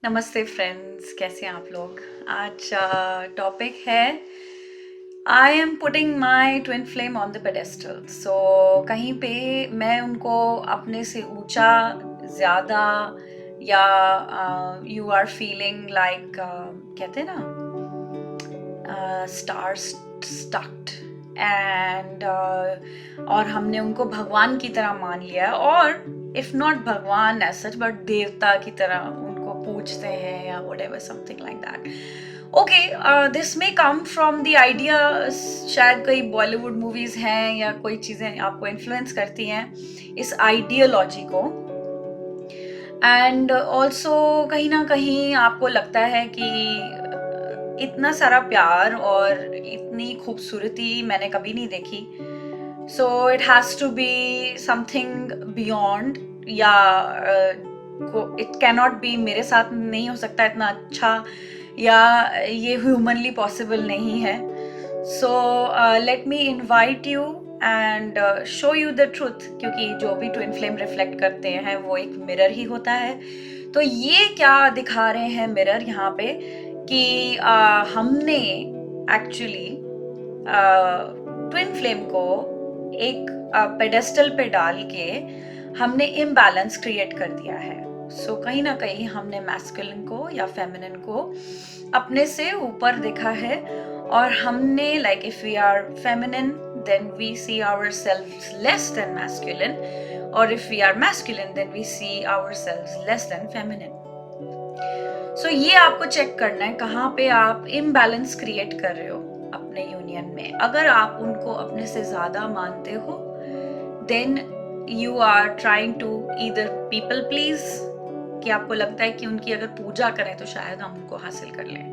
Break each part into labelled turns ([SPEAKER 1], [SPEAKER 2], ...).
[SPEAKER 1] नमस्ते फ्रेंड्स, कैसे हैं आप लोग। आज टॉपिक है I am putting my twin flame on the pedestal. So कहीं पे मैं उनको अपने से ऊंचा, ज़्यादा, या यू आर फीलिंग लाइक, कहते हैं ना, स्टार स्टक्ड एंड और हमने उनको भगवान की तरह मान लिया है, और इफ नॉट भगवान एज सच बट देवता की तरह उनको पूजते हैं या whatever something like that. Okay, this may come from the idea, शायद कई बॉलीवुड मूवीज हैं या कोई चीज़ें आपको इन्फ्लुएंस करती हैं इस आइडियोलॉजी को, एंड ऑल्सो कहीं ना कहीं आपको लगता है कि इतना सारा प्यार और इतनी खूबसूरती मैंने कभी नहीं देखी, so it has to be something beyond, या इट कैनॉट बी, मेरे साथ नहीं हो सकता इतना अच्छा, या ये ह्यूमनली पॉसिबल नहीं है. So let me invite you and show you the truth, क्योंकि जो भी ट्विन फ्लेम रिफ्लेक्ट करते हैं वो एक मिरर ही होता है. तो ये क्या दिखा रहे हैं मिरर यहाँ पे कि हमने एक्चुअली ट्विन फ्लेम को एक पेडेस्टल पे डाल के हमने इम्बैलेंस क्रिएट कर दिया है. सो कहीं ना कहीं हमने मैस्कुलिन को या फेमिनिन को अपने से ऊपर देखा है, और हमने like if we are feminine then we see ourselves less than masculine, और if we are masculine then we see ourselves less than feminine. सो ये आपको चेक करना है कहाँ पे आप इम्बैलेंस क्रिएट कर रहे हो अपने यूनियन में. अगर आप उनको अपने से ज्यादा मानते हो then you are trying to either people please, कि आपको लगता है कि उनकी अगर पूजा करें तो शायद हम उनको हासिल कर लें.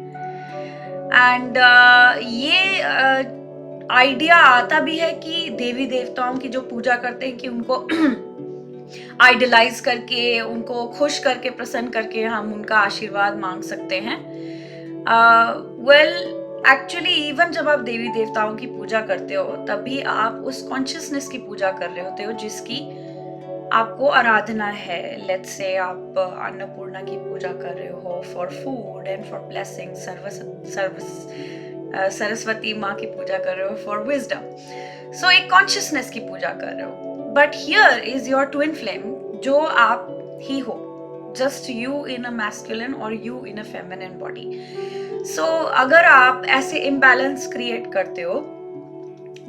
[SPEAKER 1] एंड ये आइडिया आता भी है कि देवी देवताओं की जो पूजा करते हैं कि उनको आइडलाइज करके, उनको खुश करके, प्रसन्न करके हम उनका आशीर्वाद मांग सकते हैं. वेल एक्चुअली इवन जब आप देवी देवताओं की पूजा करते हो तभी आप उस कॉन्शियसनेस की पूजा कर रहे होते हो जिसकी आपको आराधना है. लेट्स से आप अन्नपूर्णा की पूजा कर रहे हो for food and for blessing, Saraswati माँ की पूजा कर रहे हो फॉर विजडम. सो एक कॉन्शियसनेस की पूजा कर रहे हो. But here is your twin flame, जो आप ही हो, just you in a masculine और you in a feminine body. So अगर आप ऐसे इम्बैलेंस क्रिएट करते हो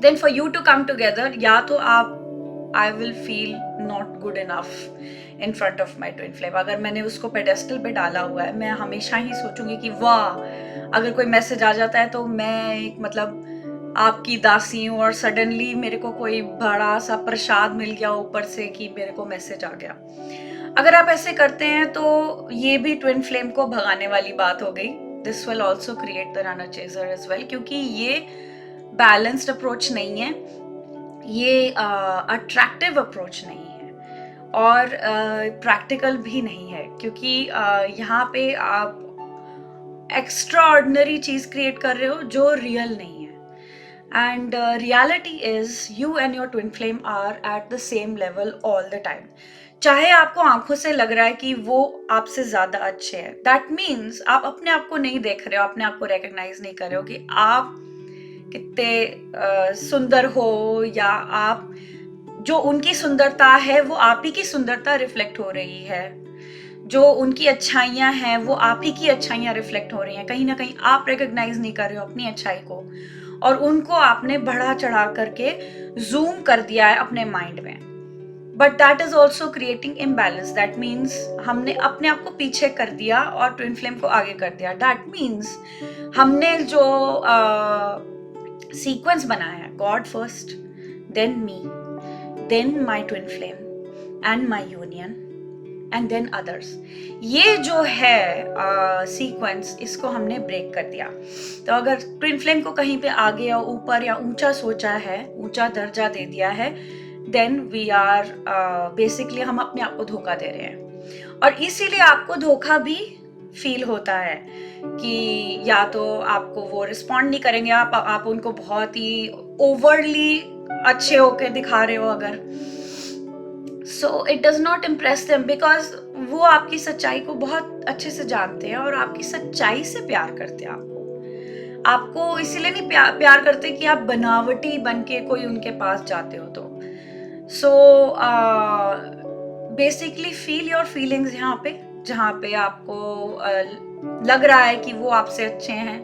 [SPEAKER 1] then for you to come together, या तो आप I will feel not good enough in front of my twin flame. अगर मैंने उसको पेडेस्टल पे डाला हुआ है, मैं हमेशा ही सोचूंगी कि वाह, अगर कोई मैसेज आ जाता है तो मैं एक मतलब आपकी दासी हूँ और सडनली मेरे को कोई बड़ा सा प्रसाद मिल गया ऊपर से कि मेरे को मैसेज आ गया. अगर आप ऐसे करते हैं तो ये भी ट्विन फ्लेम को भगाने वाली बात हो गई. This will also create the runner chaser as well, क्योंकि ये बैलेंस्ड अप्रोच नहीं है, ये अट्रैक्टिव अप्रोच नहीं है, और प्रैक्टिकल भी नहीं है, क्योंकि यहाँ पे आप एक्स्ट्रा ऑर्डिनरी चीज क्रिएट कर रहे हो जो रियल नहीं है. And reality is you and your twin flame are at the same level all the time. चाहे आपको आंखों से लग रहा है कि वो आपसे ज्यादा अच्छे हैं, दैट मीन्स आप अपने आप को नहीं देख रहे हो, अपने आप को रिकॉग्नाइज नहीं कर रहे हो कि आप कितने सुंदर हो, या आप जो उनकी सुंदरता है वो आप ही की सुंदरता रिफ्लेक्ट हो रही है, जो उनकी अच्छाइयाँ हैं वो आप ही की अच्छाइयाँ रिफ्लेक्ट हो रही हैं. कहीं ना कहीं आप रिकॉग्नाइज नहीं कर रहे हो अपनी अच्छाई को, और उनको आपने बढ़ा चढ़ा करके जूम कर दिया है अपने माइंड में. But that is also creating imbalance. That means हमने अपने आप को पीछे कर दिया और ट्विन फ्लेम को आगे कर दिया. दैट मीन्स हमने जो सीक्वेंस बनाया है, God first, then me, then my twin flame and my union and then others, ये जो है सीक्वेंस, इसको हमने ब्रेक कर दिया. तो अगर ट्विन फ्लेम को कहीं पे आगे या ऊपर या ऊंचा सोचा है, ऊंचा दर्जा दे दिया है, देन वी आर बेसिकली हम अपने आप को धोखा दे रहे हैं. और इसीलिए आपको धोखा भी फील होता है कि या तो आपको वो रिस्पॉन्ड नहीं करेंगे, आप उनको बहुत ही ओवरली अच्छे होके दिखा रहे हो अगर, so it does not impress them because वो आपकी सच्चाई को बहुत अच्छे से जानते हैं और आपकी सच्चाई से प्यार करते हैं आपको इसीलिए नहीं प्यार करते कि आप बनावटी बन के कोई उनके पास जाते हो तो। So basically feel your feelings यहाँ पे, जहाँ पे आपको लग रहा है कि वो आपसे अच्छे हैं।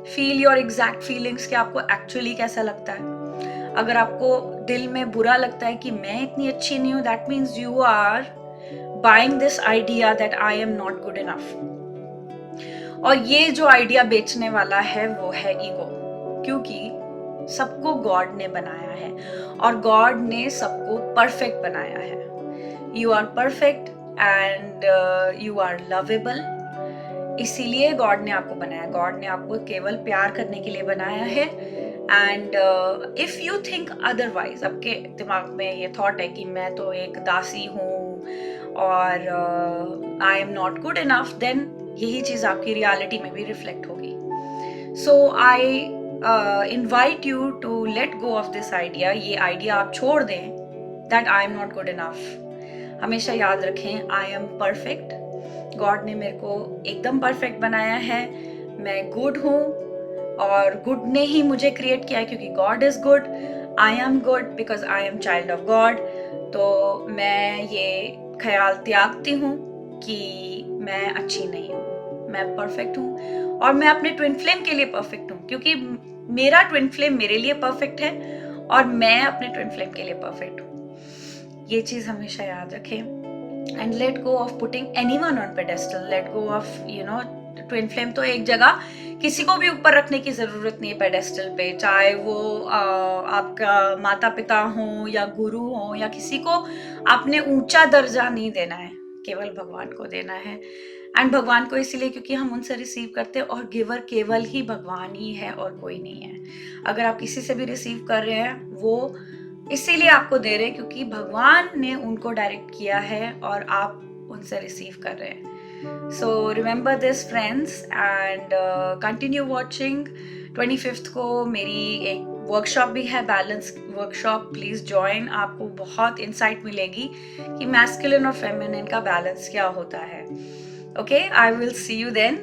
[SPEAKER 1] फील योर एग्जैक्ट फीलिंग्स कि आपको एक्चुअली कैसा लगता है। अगर आपको दिल में बुरा लगता है कि मैं इतनी अच्छी नहीं हूँ, that means you are buying this idea that I am not good enough. और ये जो आइडिया बेचने वाला है वो है ईगो, क्योंकि सबको गॉड ने बनाया है और गॉड ने सबको परफेक्ट बनाया है। You are perfect and you are lovable, इसीलिए गॉड ने आपको बनाया। गॉड ने आपको केवल प्यार करने के लिए बनाया है। And if you think otherwise, आपके दिमाग में ये थॉट है कि मैं तो एक दासी हूँ और I am not good enough, then यही चीज आपकी रियलिटी में भी रिफ्लेक्ट होगी। So I invite you to let go of this idea. ये आइडिया आप छोड़ दें that I am not good enough. हमेशा याद रखें, आई एम परफेक्ट। गॉड ने मेरे को एकदम परफेक्ट बनाया है। मैं गुड हूँ और गुड ने ही मुझे क्रिएट किया है, क्योंकि God is good. I am good because I am child of God. तो मैं ये ख्याल त्यागती हूँ कि मैं अच्छी नहीं हूँ, मैं परफेक्ट हूँ और मैं अपने ट्विन फ्लेम के लिए परफेक्ट हूँ, क्योंकि मेरा ट्विन फ्लेम मेरे लिए परफेक्ट है और मैं अपने ट्विन फ्लेम के लिए परफेक्ट हूँ। ये चीज हमेशा याद रखें। And let go of putting anyone on pedestal. Late go of twin flame तो एक जगह, किसी को भी ऊपर रखने की जरूरत नहीं है पेडेस्टल पे, चाहे वो आपका माता पिता हो या गुरु हो या किसी को आपने ऊंचा दर्जा नहीं देना है, केवल भगवान को देना है। एंड भगवान को इसीलिए क्योंकि हम उनसे रिसीव करते हैं और गिवर केवल ही भगवान ही है और कोई नहीं है। अगर आप किसी से भी रिसीव कर रहे हैं वो इसीलिए आपको दे रहे हैं क्योंकि भगवान ने उनको डायरेक्ट किया है और आप उनसे रिसीव कर रहे हैं। So remember this friends and continue watching. 25th को मेरी एक वर्कशॉप भी है, बैलेंस वर्कशॉप, प्लीज ज्वाइन। आपको बहुत इंसाइट मिलेगी कि मैस्कुलिन और फेमिनिन का बैलेंस क्या होता है। Okay, I will see you then.